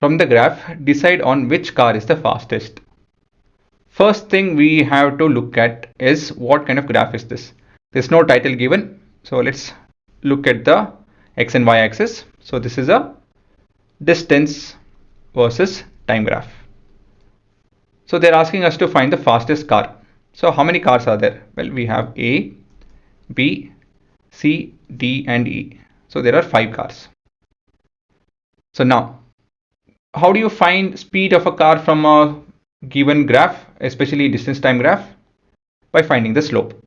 From the graph, decide on which car is the fastest. First thing we have to look at is what kind of graph is this. There's no title given, so let's look at the x and y axis. So this is a distance versus time graph. So they're asking us to find the fastest car. So how many cars are there? Well, we have A, B, C, D and E. So there are 5 cars. So now, how do you find speed of a car from a given graph, especially distance time graph? By finding the slope.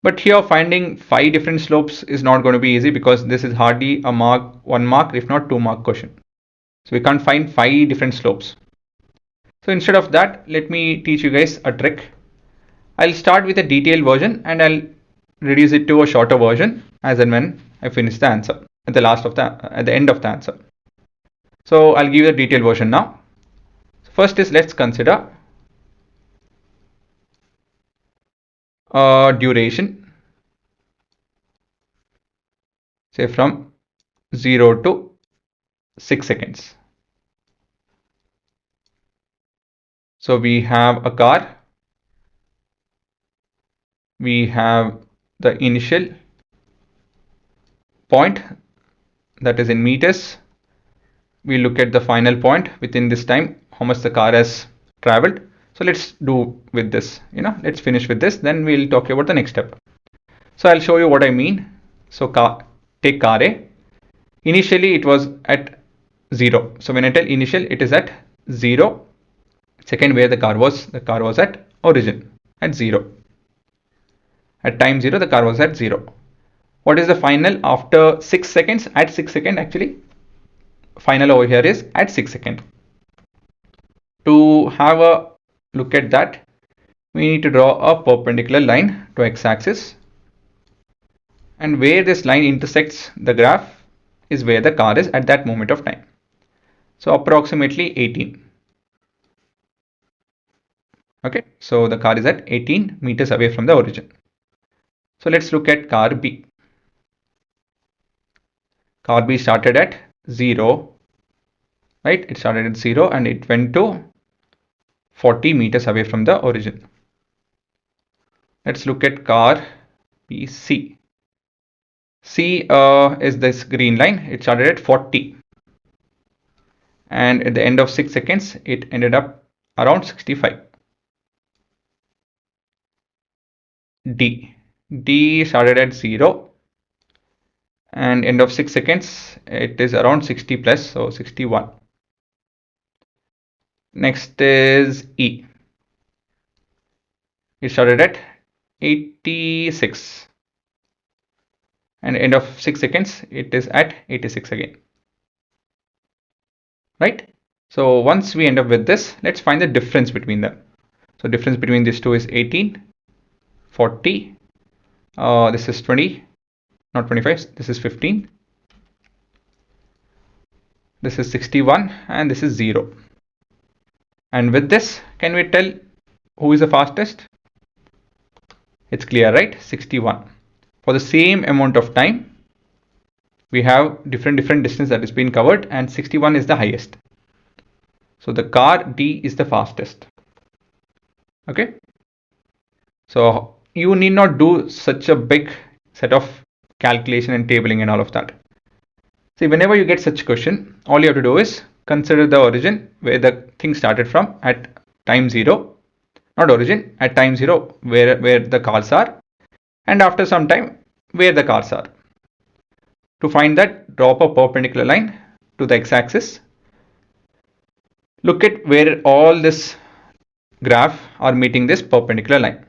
But here finding 5 different slopes is not going to be easy because this is hardly a mark, 1 mark, if not 2 mark question. So we can't find 5 different slopes. So instead of that, let me teach you guys a trick. I'll start with a detailed version and I'll reduce it to a shorter version as and when I finish the answer at the end of the answer. So I'll give you the detailed version now. First is, let's consider duration, say from 0 to 6 seconds. So we have a car, we have the initial point, that is in meters. We look at the final point within this time, how much the car has traveled. So let's do with this, let's finish with this, then we'll talk about the next step. So I'll show you what I mean. So take car A. Initially it was at 0. So when I tell initial, it is at 0. Second, where the car was at origin at 0. At time 0, the car was at 0. What is the final after 6 seconds? At 6 seconds actually. Final over here is at 6 seconds. To have a look at that, we need to draw a perpendicular line to x-axis. And where this line intersects the graph is where the car is at that moment of time. So approximately 18. Okay, so the car is at 18 meters away from the origin. So let's look at car B. Car B started at 0, right? It started at 0 and it went to 40 meters away from the origin. Let's look at car B C. C is this green line. It started at 40. And at the end of 6 seconds, it ended up around 65. D started at 0 and end of 6 seconds it is around 60 plus, so 61. Next is E. It started at 86 and end of 6 seconds it is at 86 again, right? So once we end up with this, let's find the difference between them. So difference between these two is 18, 40, this is 20, not 25, this is 15, this is 61 and this is 0. And with this, can we tell who is the fastest? It's clear, right? 61. For the same amount of time, we have different distance that is being covered and 61 is the highest. So the car D is the fastest. Okay. So you need not do such a big set of calculation and tabling and all of that. See, whenever you get such question, all you have to do is consider the origin where the thing started from at time 0, not origin, at time 0 where the cars are, and after some time where the cars are. To find that, draw up a perpendicular line to the x-axis. Look at where all this graph are meeting this perpendicular line.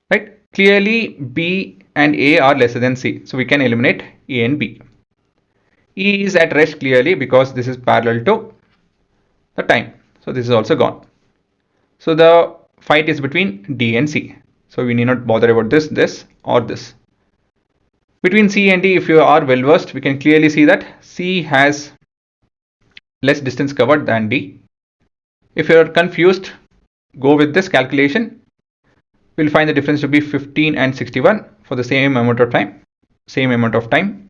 Right? Clearly B and A are lesser than C, so we can eliminate A and B. E is at rest clearly because this is parallel to the time, so this is also gone. So the fight is between D and C, so we need not bother about this or this. Between C and D, if you are well versed, we can clearly see that C has less distance covered than D. If you are confused, go with this calculation. We'll find the difference to be 15 and 61 for the same amount of time.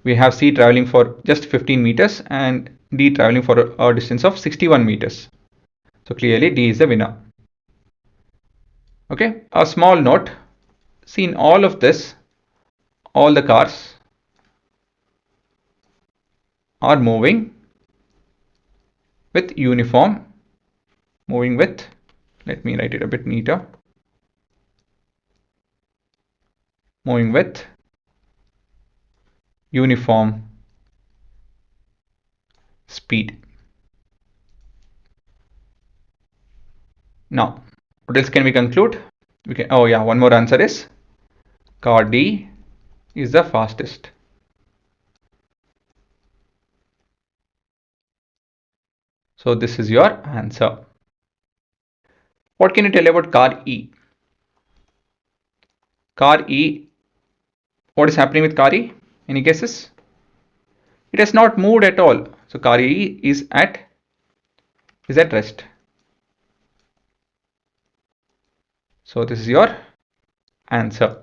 We have C traveling for just 15 meters and D traveling for a distance of 61 meters. So clearly D is the winner. Okay, a small note. See, in all of this, all the cars are moving with uniform, moving with, let me write it a bit neater, moving with uniform speed. Now, what else can we conclude? We can, oh yeah, one more answer is car D is the fastest. So this is your answer. What can you tell about car E? Car E, what is happening with car E? Any guesses? It has not moved at all. So car E is at rest. So this is your answer.